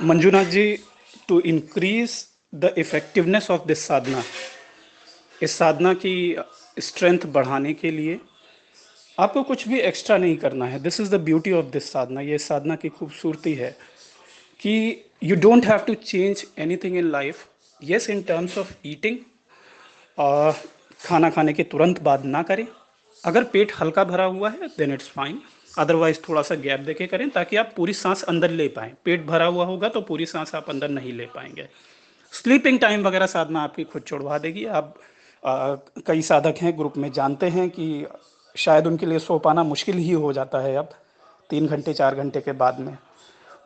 Manjunath ji, to increase the effectiveness of this sadhana, इस साधना की स्ट्रेंथ बढ़ाने के लिए आपको कुछ भी एक्स्ट्रा नहीं करना है। This is the beauty of this sadhana, ये साधना की खूबसूरती है कि you don't have to change anything in life. Yes, in terms of eating, खाना खाने के तुरंत बाद ना करें। अगर पेट हल्का भरा हुआ है देन इट्स फाइन, अदरवाइज थोड़ा सा गैप देके करें ताकि आप पूरी सांस अंदर ले पाएँ। पेट भरा हुआ होगा तो पूरी सांस आप अंदर नहीं ले पाएंगे। स्लीपिंग टाइम वगैरह साधना आपकी खुद छुड़वा देगी। आप कई साधक हैं ग्रुप में, जानते हैं कि शायद उनके लिए सो पाना मुश्किल ही हो जाता है अब 3 घंटे 4 घंटे के बाद में।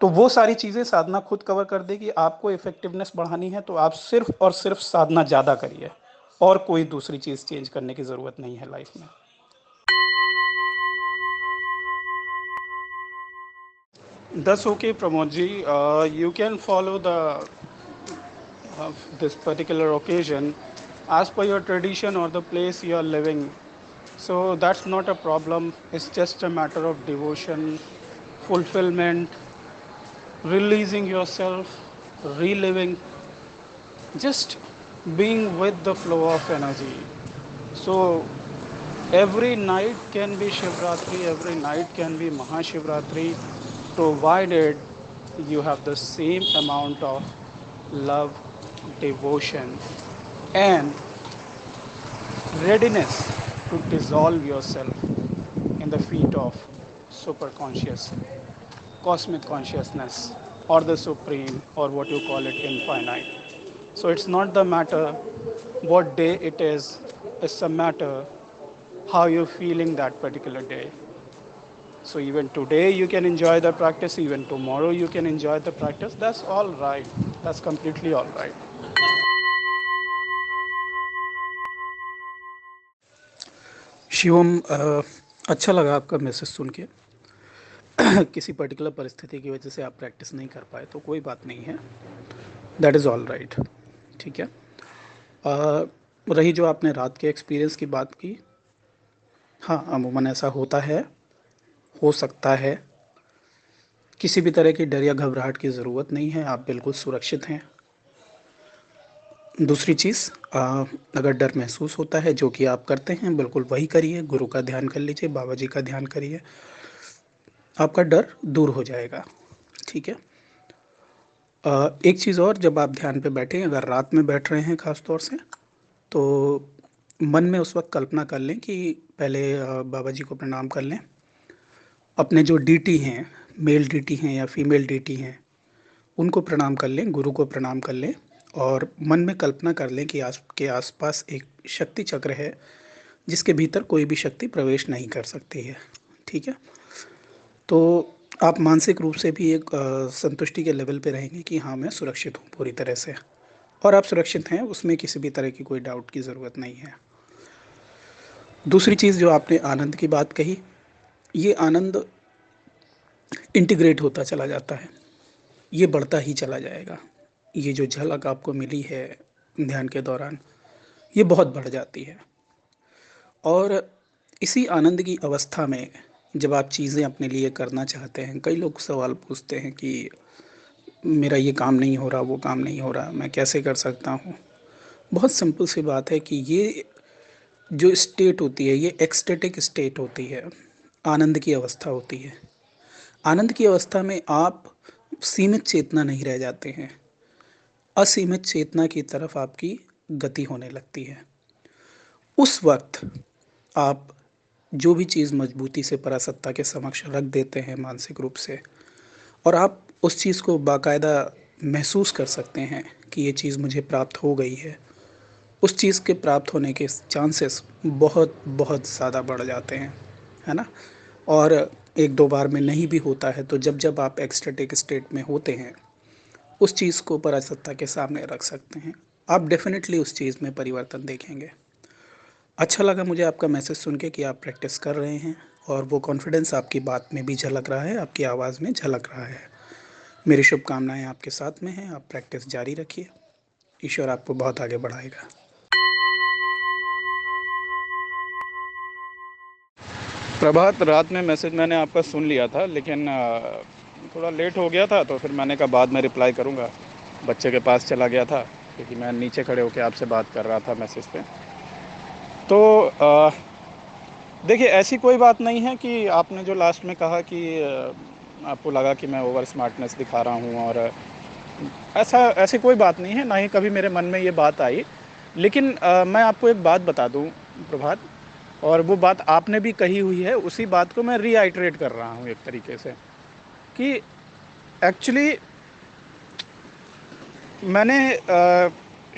तो वो सारी चीज़ें साधना खुद कवर कर देगी। आपको इफेक्टिवनेस बढ़ानी है तो आप सिर्फ और सिर्फ साधना ज़्यादा करिए, और कोई दूसरी चीज़ चेंज करने की ज़रूरत नहीं है लाइफ में। That's okay, Pramod ji. You can follow the this particular occasion as per your tradition or the place you are living. So that's not a problem. It's just a matter of devotion, fulfillment, releasing yourself, reliving, just being with the flow of energy. So every night can be Shivratri, every night can be Mahashivratri, provided you have the same amount of love, devotion, and readiness to dissolve yourself in the feet of superconscious, cosmic consciousness, or the supreme, or what you call it, infinite. So it's not the matter what day it is, it's a matter how you're feeling that particular day. So even today you can enjoy the practice, even tomorrow you can enjoy the practice. That's all right. That's completely all right. Shivam, अच्छा लगा आपका message सुन के। किसी particular परिस्थिति की वजह से आप प्रैक्टिस नहीं कर पाए तो कोई बात नहीं है, दैट इज़ ऑल राइट। ठीक है। रही जो आपने रात के एक्सपीरियंस की बात की, हाँ अमूमन ऐसा होता है, हो सकता है। किसी भी तरह की डर या घबराहट की ज़रूरत नहीं है, आप बिल्कुल सुरक्षित हैं। दूसरी चीज़, अगर डर महसूस होता है, जो कि आप करते हैं, बिल्कुल वही करिए। गुरु का ध्यान कर लीजिए, बाबा जी का ध्यान करिए, आपका डर दूर हो जाएगा। ठीक है। एक चीज़ और, जब आप ध्यान पे बैठें, अगर रात में बैठ रहे हैं ख़ास तौर से, तो मन में उस वक्त कल्पना कर लें कि पहले बाबा जी को प्रणाम कर लें। अपने जो डीटी हैं, मेल डीटी हैं या फीमेल डीटी हैं, उनको प्रणाम कर लें, गुरु को प्रणाम कर लें, और मन में कल्पना कर लें कि आपके आसपास एक शक्ति चक्र है जिसके भीतर कोई भी शक्ति प्रवेश नहीं कर सकती है। ठीक है। तो आप मानसिक रूप से भी एक संतुष्टि के लेवल पे रहेंगे कि हाँ मैं सुरक्षित हूँ पूरी तरह से, और आप सुरक्षित हैं, उसमें किसी भी तरह की कोई डाउट की ज़रूरत नहीं है। दूसरी चीज़ जो आपने आनंद की बात कही, ये आनंद इंटीग्रेट होता चला जाता है, ये बढ़ता ही चला जाएगा। ये जो झलक आपको मिली है ध्यान के दौरान, ये बहुत बढ़ जाती है। और इसी आनंद की अवस्था में जब आप चीज़ें अपने लिए करना चाहते हैं, कई लोग सवाल पूछते हैं कि मेरा ये काम नहीं हो रहा, वो काम नहीं हो रहा, मैं कैसे कर सकता हूँ। बहुत सिंपल सी बात है कि ये जो स्टेट होती है, ये एक्सटेटिक स्टेट होती है, आनंद की अवस्था होती है। आनंद की अवस्था में आप सीमित चेतना नहीं रह जाते हैं, असीमित चेतना की तरफ आपकी गति होने लगती है। उस वक्त आप जो भी चीज़ मजबूती से परासत्ता के समक्ष रख देते हैं मानसिक रूप से, और आप उस चीज़ को बाकायदा महसूस कर सकते हैं कि ये चीज़ मुझे प्राप्त हो गई है, उस चीज़ के प्राप्त होने के चांसेस बहुत बहुत ज़्यादा बढ़ जाते हैं, है ना। और एक दो बार में नहीं भी होता है, तो जब जब आप एक्सटेटिक स्टेट में होते हैं, उस चीज़ को परासत्ता के सामने रख सकते हैं, आप डेफिनेटली उस चीज़ में परिवर्तन देखेंगे। अच्छा लगा मुझे आपका मैसेज सुन के कि आप प्रैक्टिस कर रहे हैं, और वो कॉन्फिडेंस आपकी बात में भी झलक रहा है, आपकी आवाज़ में झलक रहा है। मेरी शुभकामनाएं आपके साथ में हैं, आप प्रैक्टिस जारी रखिए। ईश्वर आपको बहुत आगे बढ़ाएगा। प्रभात, रात में मैसेज मैंने आपका सुन लिया था, लेकिन थोड़ा लेट हो गया था तो फिर मैंने कहा बाद में रिप्लाई करूँगा। बच्चे के पास चला गया था क्योंकि मैं नीचे खड़े होकर आपसे बात कर रहा था मैसेज पे। तो देखिए, ऐसी कोई बात नहीं है कि आपने जो लास्ट में कहा कि आपको लगा कि मैं ओवर स्मार्टनेस दिखा रहा हूँ, और ऐसी कोई बात नहीं है, ना ही कभी मेरे मन में ये बात आई। लेकिन मैं आपको एक बात बता दूँ प्रभात, और वो बात आपने भी कही हुई है, उसी बात को मैं रीआइटरेट कर रहा हूँ एक तरीके से, कि एक्चुअली मैंने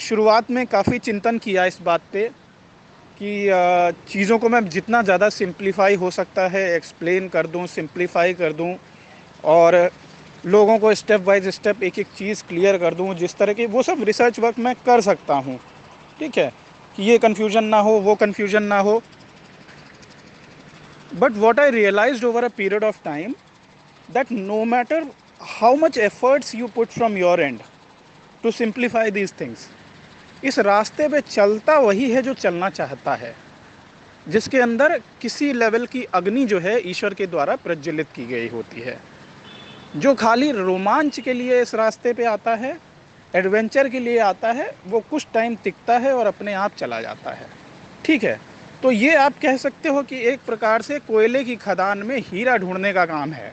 शुरुआत में काफ़ी चिंतन किया इस बात पे कि चीज़ों को मैं जितना ज़्यादा सिंप्लीफाई हो सकता है एक्सप्लेन कर दूं, सिंप्लीफाई कर दूं, और लोगों को स्टेप बाय स्टेप एक एक चीज़ क्लियर कर दूं, जिस तरह की वो सब रिसर्च वर्क मैं कर सकता हूं, ठीक है, कि ये कन्फ्यूज़न ना हो, वो कन्फ्यूज़न ना हो। But what I realized over a period of time that no matter how much efforts you put from your end to simplify these things, इस रास्ते पे चलता वही है जो चलना चाहता है, जिसके अंदर किसी लेवल की अग्नि जो है ईश्वर के द्वारा प्रज्वलित की गई होती है। जो खाली रोमांच के लिए इस रास्ते पे आता है, एडवेंचर के लिए आता है, वो कुछ टाइम टिकता है और अपने आप चला जाता है, ठीक है। तो ये आप कह सकते हो कि एक प्रकार से कोयले की खदान में हीरा ढूंढने का काम है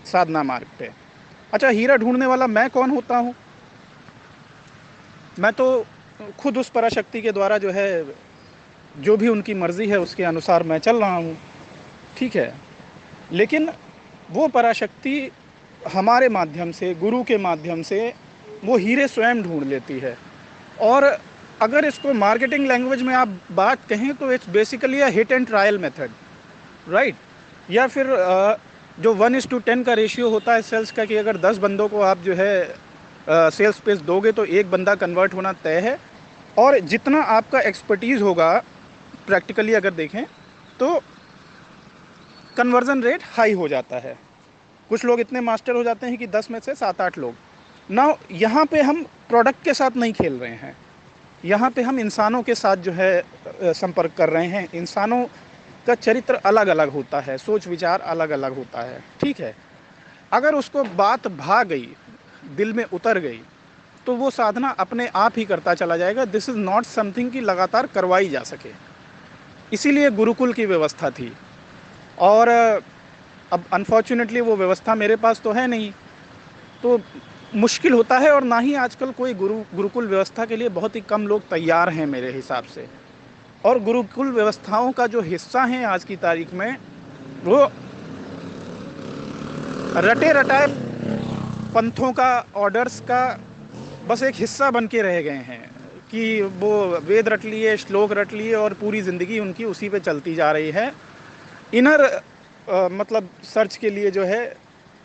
साधना मार्ग पे। अच्छा, हीरा ढूंढने वाला मैं कौन होता हूँ? मैं तो खुद उस पराशक्ति के द्वारा जो है, जो भी उनकी मर्जी है उसके अनुसार मैं चल रहा हूँ, ठीक है। लेकिन वो पराशक्ति हमारे माध्यम से, गुरु के माध्यम से वो हीरे स्वयं ढूंढ लेती है। और अगर इसको मार्केटिंग लैंग्वेज में आप बात कहें तो it's basically a hit and trial method, right. या फिर जो 1:10 का रेशियो होता है सेल्स का, कि अगर 10 बंदों को आप जो है सेल्स पेज दोगे तो एक बंदा कन्वर्ट होना तय है। और जितना आपका एक्सपर्टीज़ होगा प्रैक्टिकली अगर देखें तो कन्वर्जन रेट हाई हो जाता है। कुछ लोग इतने मास्टर हो जाते हैं कि 10 में से 7-8 लोग ना। यहाँ पे हम प्रोडक्ट के साथ नहीं खेल रहे हैं, यहाँ पे हम इंसानों के साथ जो है संपर्क कर रहे हैं। इंसानों का चरित्र अलग अलग होता है, सोच विचार अलग अलग होता है, ठीक है। अगर उसको बात भा गई, दिल में उतर गई, तो वो साधना अपने आप ही करता चला जाएगा। दिस इज़ नॉट समथिंग कि लगातार करवाई जा सके, इसीलिए गुरुकुल की व्यवस्था थी। और अब अनफॉर्चुनेटली वो व्यवस्था मेरे पास तो है नहीं, तो मुश्किल होता है। और ना ही आजकल कोई गुरुकुल व्यवस्था के लिए, बहुत ही कम लोग तैयार हैं मेरे हिसाब से। और गुरुकुल व्यवस्थाओं का जो हिस्सा हैं आज की तारीख में, वो रटे रटाए पंथों का, ऑर्डर्स का बस एक हिस्सा बन के रह गए हैं, कि वो वेद रट लिए, श्लोक रट लिए और पूरी ज़िंदगी उनकी उसी पे चलती जा रही है। इनर मतलब सर्च के लिए जो है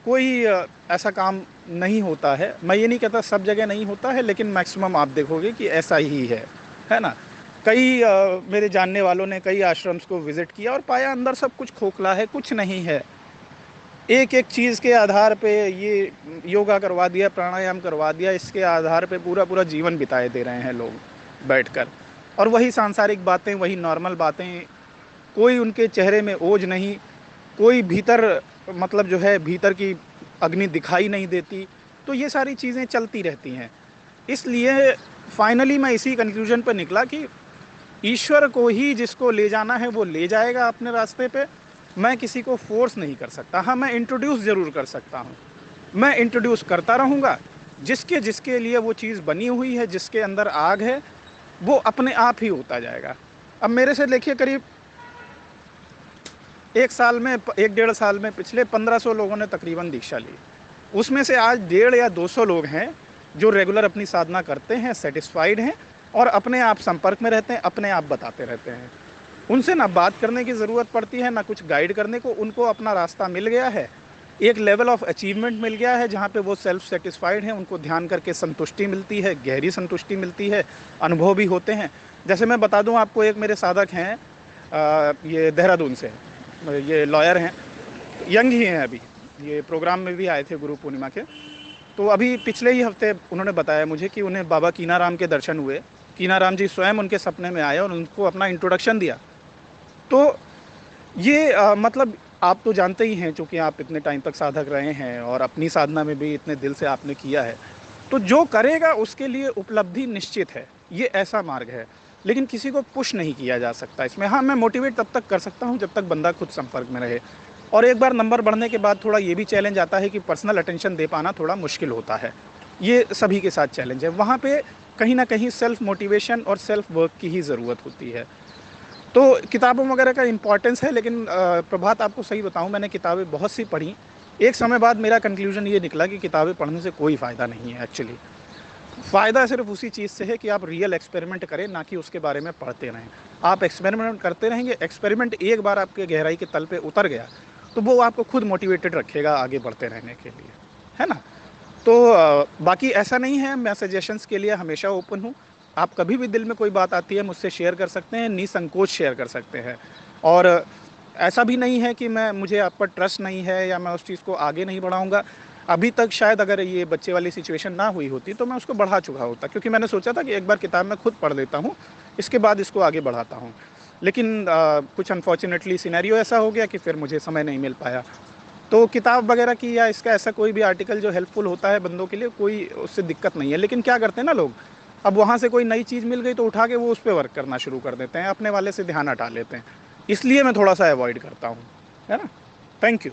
कोई ऐसा काम नहीं होता है। मैं ये नहीं कहता सब जगह नहीं होता है, लेकिन मैक्सिमम आप देखोगे कि ऐसा ही है ना। कई मेरे जानने वालों ने कई आश्रम्स को विज़िट किया और पाया अंदर सब कुछ खोखला है, कुछ नहीं है। एक एक चीज़ के आधार पे ये योगा करवा दिया, प्राणायाम करवा दिया, इसके आधार पे पूरा पूरा जीवन बिताए दे रहे हैं लोग बैठकर। और वही सांसारिक बातें, वही नॉर्मल बातें, कोई उनके चेहरे में ओज नहीं, कोई भीतर मतलब जो है भीतर की अग्नि दिखाई नहीं देती। तो ये सारी चीज़ें चलती रहती हैं। इसलिए फाइनली मैं इसी कंक्लूजन पर निकला कि ईश्वर को ही जिसको ले जाना है वो ले जाएगा अपने रास्ते पे। मैं किसी को फोर्स नहीं कर सकता। हाँ, मैं इंट्रोड्यूस ज़रूर कर सकता हूँ, मैं इंट्रोड्यूस करता रहूँगा। जिसके जिसके लिए वो चीज़ बनी हुई है, जिसके अंदर आग है, वो अपने आप ही होता जाएगा। अब मेरे से देखिए, करीब 1 साल में, 1-1.5 साल में पिछले 1500 लोगों ने तकरीबन दीक्षा ली। उसमें से आज 150 या 200 लोग हैं जो रेगुलर अपनी साधना करते हैं, सेटिस्फाइड हैं और अपने आप संपर्क में रहते हैं, अपने आप बताते रहते हैं। उनसे ना बात करने की ज़रूरत पड़ती है, ना कुछ गाइड करने को। उनको अपना रास्ता मिल गया है, एक लेवल ऑफ अचीवमेंट मिल गया है जहाँ पे वो सेल्फ सेटिस्फाइड हैं। उनको ध्यान करके संतुष्टि मिलती है, गहरी संतुष्टि मिलती है, अनुभव भी होते हैं। जैसे मैं बता दूँ आपको, एक मेरे साधक हैं, ये देहरादून से, ये लॉयर हैं, यंग ही हैं अभी, ये प्रोग्राम में भी आए थे गुरु पूर्णिमा के। तो अभी पिछले ही हफ्ते उन्होंने बताया मुझे कि उन्हें बाबा कीनाराम के दर्शन हुए। कीनाराम जी स्वयं उनके सपने में आए और उनको अपना इंट्रोडक्शन दिया। तो ये मतलब आप तो जानते ही हैं, चूँकि आप इतने टाइम तक साधक रहे हैं और अपनी साधना में भी इतने दिल से आपने किया है, तो जो करेगा उसके लिए उपलब्धि निश्चित है, ये ऐसा मार्ग है। लेकिन किसी को पुश नहीं किया जा सकता इसमें। हाँ, मैं मोटिवेट तब तक कर सकता हूँ जब तक बंदा खुद संपर्क में रहे, और एक बार नंबर बढ़ने के बाद थोड़ा ये भी चैलेंज आता है कि पर्सनल अटेंशन दे पाना थोड़ा मुश्किल होता है। ये सभी के साथ चैलेंज है। वहाँ पे कहीं न कहीं सेल्फ मोटिवेशन और सेल्फ वर्क की ही ज़रूरत होती है। तो किताबों वगैरह का इम्पोर्टेंस है, लेकिन प्रभात आपको सही बताऊँ, मैंने किताबें बहुत सी पढ़ी। एक समय बाद मेरा कंक्लूजन ये निकला कि किताबें पढ़ने से कोई फ़ायदा नहीं है एक्चुअली। फ़ायदा सिर्फ़ उसी चीज़ से है कि आप रियल एक्सपेरिमेंट करें, ना कि उसके बारे में पढ़ते रहें। आप एक्सपेरिमेंट करते रहेंगे, एक्सपेरिमेंट एक बार आपके गहराई के तल पे उतर गया, तो वो आपको खुद मोटिवेटेड रखेगा आगे बढ़ते रहने के लिए, है ना? तो बाकी ऐसा नहीं है, मैं सजेशंस के लिए हमेशा ओपन हूँ। आप कभी भी दिल में कोई बात आती है मुझसे शेयर कर सकते हैं, निसंकोच शेयर कर सकते हैं। और ऐसा भी नहीं है कि मुझे आप पर ट्रस्ट नहीं है या मैं उस चीज़ को आगे नहीं बढ़ाऊँगा। अभी तक शायद अगर ये बच्चे वाली सिचुएशन ना हुई होती तो मैं उसको बढ़ा चुका होता, क्योंकि मैंने सोचा था कि एक बार किताब मैं खुद पढ़ लेता हूँ, इसके बाद इसको आगे बढ़ाता हूँ। लेकिन कुछ अनफॉर्च्यूनेटली सिनेरियो ऐसा हो गया कि फिर मुझे समय नहीं मिल पाया। तो किताब वगैरह की या इसका ऐसा कोई भी आर्टिकल जो हेल्पफुल होता है बंदों के लिए, कोई उससे दिक्कत नहीं है। लेकिन क्या करते हैं ना लोग, अब वहाँ से कोई नई चीज़ मिल गई तो उठा के वो उस पे वर्क करना शुरू कर देते हैं, अपने वाले से ध्यान हटा लेते हैं। इसलिए मैं थोड़ा-सा अवॉइड करता हूँ, है ना? Thank you.